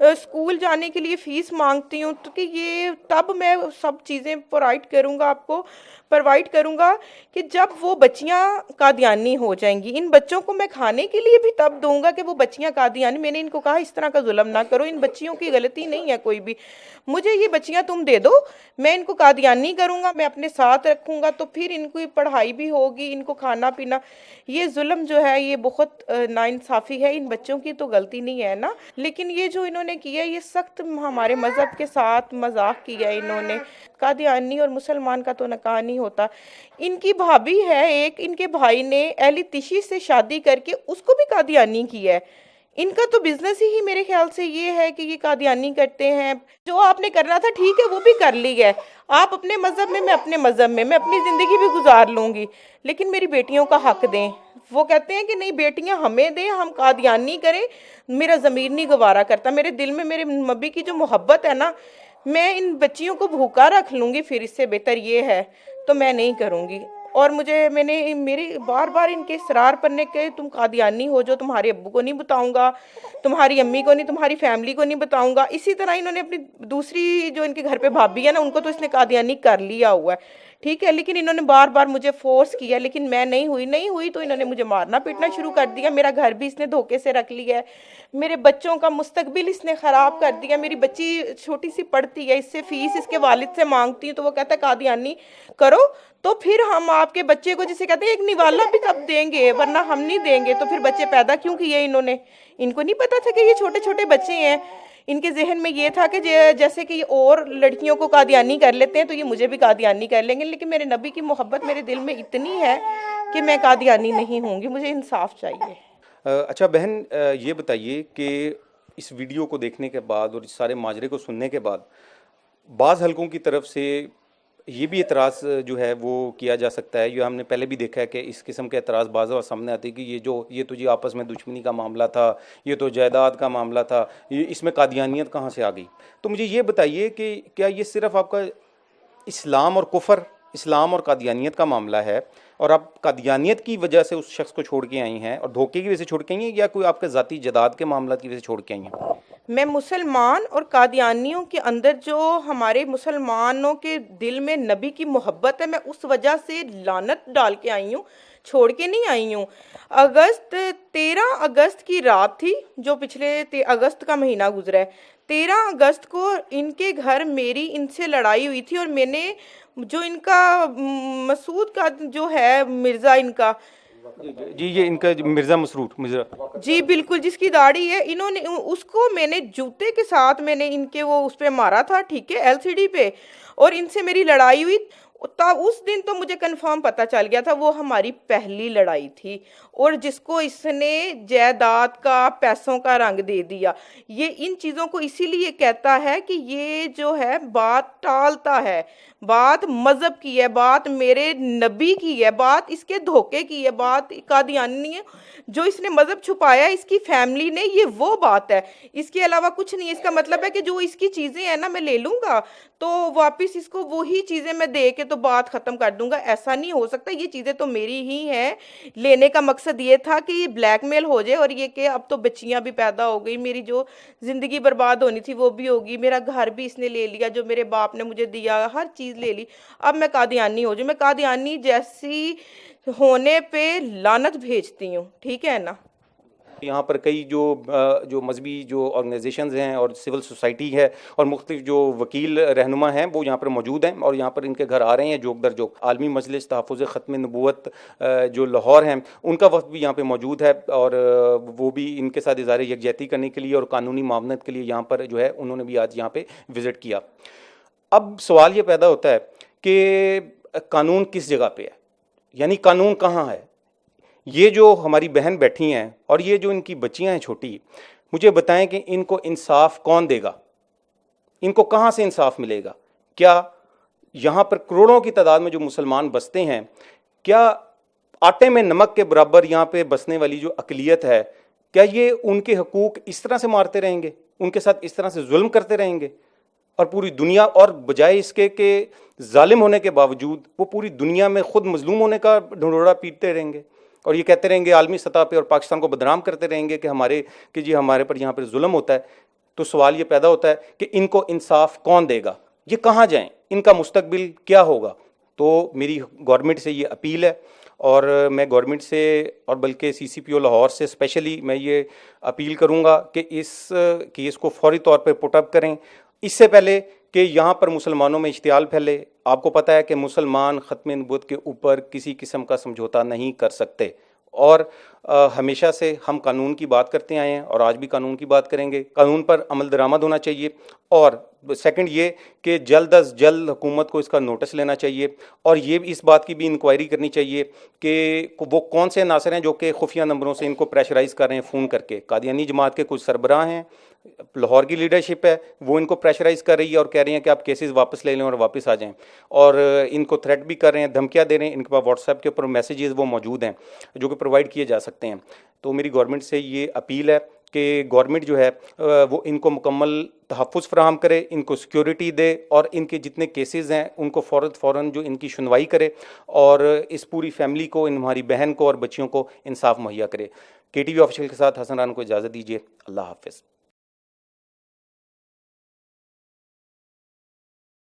School جانے کے لیے فیس مانگتی ہوں تو کہ یہ تب میں سب چیزیں پرووائڈ کروں گا کہ جب وہ بچیاں قادیانی ہو جائیں گی. ان بچوں کو میں کھانے کے لیے بھی تب دوں گا کہ وہ بچیاں قادیانی. میں نے ان کو کہا اس طرح کا ظلم نہ کرو, ان بچیوں کی غلطی نہیں ہے کوئی بھی, مجھے یہ بچیاں تم دے دو, میں ان کو قادیانی کروں گا, میں اپنے ساتھ رکھوں گا, تو پھر ان کی پڑھائی بھی ہوگی, ان کو کھانا پینا. یہ ظلم جو ہے یہ بہت ناانصافی ہے. ان بچوں کی تو غلطی نہیں ہے نا, لیکن یہ جو انہوں نے کیا یہ سخت ہمارے مذہب کے ساتھ مذاق کیا انہوں نے. قادیانی اور مسلمان کا تو نکاح نہیں ہوتا. ان کی بھابھی ہے ایک, ان کے بھائی نے اہلی تشی سے شادی کر کے اس کو بھی قادیانی کیا ہے. ان کا تو بزنس ہی میرے خیال سے یہ ہے کہ یہ قادیانی کرتے ہیں. جو آپ نے کرنا تھا ٹھیک ہے وہ بھی کر لی ہے, آپ اپنے مذہب میں اپنے مذہب میں اپنی زندگی بھی گزار لوں گی, لیکن میری بیٹیوں کا حق دیں. وہ کہتے ہیں کہ نہیں بیٹیاں ہمیں دیں, ہم قادیانی کریں. میرا ضمیر نہیں گوارا کرتا, میرے دل میں میرے نبی کی جو محبت ہے نا, میں ان بچیوں کو بھوکا رکھ لوں گی, پھر اس سے بہتر یہ ہے تو میں نہیں کروں گی. اور میں نے میری بار بار ان کے اصرار پڑنے کے تم قادیانی ہو جو, تمہارے ابو کو نہیں بتاؤں گا, تمہاری امی کو نہیں, تمہاری فیملی کو نہیں بتاؤں گا. اسی طرح انہوں نے اپنی دوسری جو ان کے گھر پہ بھابھی ہے نا, ان کو تو اس نے قادیانی کر لیا ہوا ہے, ٹھیک ہے, لیکن انہوں نے بار بار مجھے فورس کیا, لیکن میں نہیں ہوئی تو انہوں نے مجھے مارنا پیٹنا شروع کر دیا. میرا گھر بھی اس نے دھوکے سے رکھ لیا ہے, میرے بچوں کا مستقبل اس نے خراب کر دیا. میری بچی چھوٹی سی پڑھتی ہے, اس سے فیس اس کے والد سے مانگتی ہوں تو وہ کہتا ہے قادیانی کرو تو پھر ہم آپ کے بچے کو, جسے کہتے ہیں ایک نوالا بھی کب دیں گے, ورنہ ہم نہیں دیں گے. تو پھر بچے پیدا کیوں کیے انہوں نے؟ ان کو نہیں پتا تھا کہ یہ چھوٹے چھوٹے بچے ہیں. ان کے ذہن میں یہ تھا کہ جیسے کہ یہ اور لڑکیوں کو قادیانی کر لیتے ہیں تو یہ مجھے بھی قادیانی کر لیں گے. لیکن میرے نبی کی محبت میرے دل میں اتنی ہے کہ میں قادیانی نہیں ہوں گی, مجھے انصاف چاہیے. اچھا بہن, یہ بتائیے کہ اس ویڈیو کو دیکھنے کے بعد اور اس سارے ماجرے کو سننے کے بعد بعض حلقوں کی طرف سے یہ بھی اعتراض جو ہے وہ کیا جا سکتا ہے, یہ ہم نے پہلے بھی دیکھا ہے کہ اس قسم کے اعتراض بعض اور سامنے آتے ہیں کہ یہ تو جی آپس میں دشمنی کا معاملہ تھا, یہ تو جائیداد کا معاملہ تھا, اس میں قادیانیت کہاں سے آ گئی. تو مجھے یہ بتائیے کہ کیا یہ صرف آپ کا اسلام اور کفر, اسلام اور قادیانیت کا معاملہ ہے, اور آپ قادیانیت کی وجہ سے اس شخص کو چھوڑ کے آئی ہیں اور دھوکے کی وجہ سے چھوڑ کے آئی ہیں, یا کوئی آپ کے ذاتی جداد کے معاملات کی وجہ سے چھوڑ کے آئی ہیں؟ میں مسلمان اور قادیانیوں کے اندر جو ہمارے مسلمانوں کے دل میں نبی کی محبت ہے, میں اس وجہ سے لعنت ڈال کے آئی ہوں, چھوڑ کے نہیں آئی ہوں. 13 اگست کی رات تھی, جو پچھلے اگست کا مہینہ گزرا ہے. 13 اگست کو ان کے گھر میری ان سے لڑائی ہوئی تھی, اور میں نے جو ان کا مسعود کا جو ہے مرزا, ان کا جی یہ ان کا مرزا مسرور, جی بالکل, جس کی داڑھی ہے, انہوں نے اس کو میں نے جوتے کے ساتھ میں نے ان کے وہ اس پہ مارا تھا, ٹھیک ہے, LCD پہ, اور ان سے میری لڑائی ہوئی. اس دن تو مجھے کنفرم پتہ چل گیا تھا وہ ہماری پہلی لڑائی تھی, اور جس کو اس نے جائیداد کا, پیسوں کا رنگ دے دیا. یہ ان چیزوں کو اسی لیے کہتا ہے کہ یہ جو ہے بات ٹالتا ہے, بات مذہب کی ہے, بات میرے نبی کی ہے, بات اس کے دھوکے کی ہے, بات قادیانی ہے, جو اس نے مذہب چھپایا اس کی فیملی نے, یہ وہ بات ہے, اس کے علاوہ کچھ نہیں. اس کا مطلب ہے کہ جو اس کی چیزیں ہیں نا میں لے لوں گا تو واپس اس کو وہی چیزیں میں دے کے تو بات ختم کر دوں گا. ایسا نہیں ہو سکتا, یہ چیزیں تو میری ہی ہیں. لینے کا مقصد یہ تھا کہ یہ بلیک میل ہو جائے, اور یہ کہ اب تو بچیاں بھی پیدا ہو گئی, میری جو زندگی برباد ہونی تھی وہ بھی ہوگی, میرا گھر بھی اس نے لے لیا, جو میرے باپ نے مجھے دیا ہر چیز لے لی. اب میں قادیانی ہو جاؤں, میں قادیانی جیسی ہونے پہ لعنت بھیجتی ہوں, ٹھیک ہے نا. یہاں پر کئی جو مذہبی جو آرگنائزیشنز ہیں اور سول سوسائٹی ہے اور مختلف جو وکیل رہنما ہیں وہ یہاں پر موجود ہیں, اور یہاں پر ان کے گھر آ رہے ہیں جوک در جوک. عالمی مجلس تحفظ ختم نبوت جو لاہور ہیں, ان کا وفد بھی یہاں پہ موجود ہے, اور وہ بھی ان کے ساتھ اظہار یکجہتی کرنے کے لیے اور قانونی معاونت کے لیے یہاں پر جو ہے انہوں نے بھی آج یہاں پہ وزٹ کیا. اب سوال یہ پیدا ہوتا ہے کہ قانون کس جگہ پہ ہے, یعنی قانون کہاں ہے. یہ جو ہماری بہن بیٹھی ہیں اور یہ جو ان کی بچیاں ہیں چھوٹی, مجھے بتائیں کہ ان کو انصاف کون دے گا, ان کو کہاں سے انصاف ملے گا. کیا یہاں پر کروڑوں کی تعداد میں جو مسلمان بستے ہیں, کیا آٹے میں نمک کے برابر یہاں پہ بسنے والی جو اقلیت ہے, کیا یہ ان کے حقوق اس طرح سے مارتے رہیں گے, ان کے ساتھ اس طرح سے ظلم کرتے رہیں گے, اور پوری دنیا, اور بجائے اس کے کہ ظالم ہونے کے باوجود وہ پوری دنیا میں خود مظلوم ہونے کا ڈھنڈورا پیٹتے رہیں گے. اور یہ کہتے رہیں گے عالمی سطح پہ اور پاکستان کو بدنام کرتے رہیں گے کہ جی ہمارے پر یہاں پر ظلم ہوتا ہے، تو سوال یہ پیدا ہوتا ہے کہ ان کو انصاف کون دے گا، یہ کہاں جائیں، ان کا مستقبل کیا ہوگا؟ تو میری گورنمنٹ سے یہ اپیل ہے، اور میں گورنمنٹ سے اور بلکہ سی سی پی او لاہور سے اسپیشلی میں یہ اپیل کروں گا کہ اس کیس کو فوری طور پہ پٹ اپ کریں، اس سے پہلے کہ یہاں پر مسلمانوں میں اشتعال پھیلے۔ آپ کو پتہ ہے کہ مسلمان ختم نبوت کے اوپر کسی قسم کا سمجھوتا نہیں کر سکتے، اور ہمیشہ سے ہم قانون کی بات کرتے آئے ہیں اور آج بھی قانون کی بات کریں گے۔ قانون پر عمل درآمد ہونا چاہیے، اور سیکنڈ یہ کہ جلد از جلد حکومت کو اس کا نوٹس لینا چاہیے، اور یہ اس بات کی بھی انکوائری کرنی چاہیے کہ وہ کون سے عناصر ہیں جو کہ خفیہ نمبروں سے ان کو پریشرائز کر رہے ہیں فون کر کے۔ قادیانی جماعت کے کچھ سربراہ ہیں، لاہور کی لیڈرشپ ہے، وہ ان کو پریشرائز کر رہی ہے اور کہہ رہی ہیں کہ آپ کیسز واپس لے لیں اور واپس آ جائیں، اور ان کو تھریٹ بھی کر رہے ہیں، دھمکیاں دے رہے ہیں۔ ان کے پاس واٹس ایپ کے اوپر میسیجز وہ موجود ہیں جو کہ پرووائڈ کیے جا سکتے ہیں۔ تو میری گورنمنٹ سے یہ اپیل ہے کہ گورنمنٹ جو ہے وہ ان کو مکمل تحفظ فراہم کرے، ان کو سیکیورٹی دے، اور ان کے جتنے کیسز ہیں ان کو فوراً جو ان کی سنوائی کرے، اور اس پوری فیملی کو، ان ہماری بہن کو اور بچیوں کو انصاف مہیا کرے۔ KTV آفیشیل کے ساتھ حسن رانا کو اجازت دیجیے، اللہ حافظ۔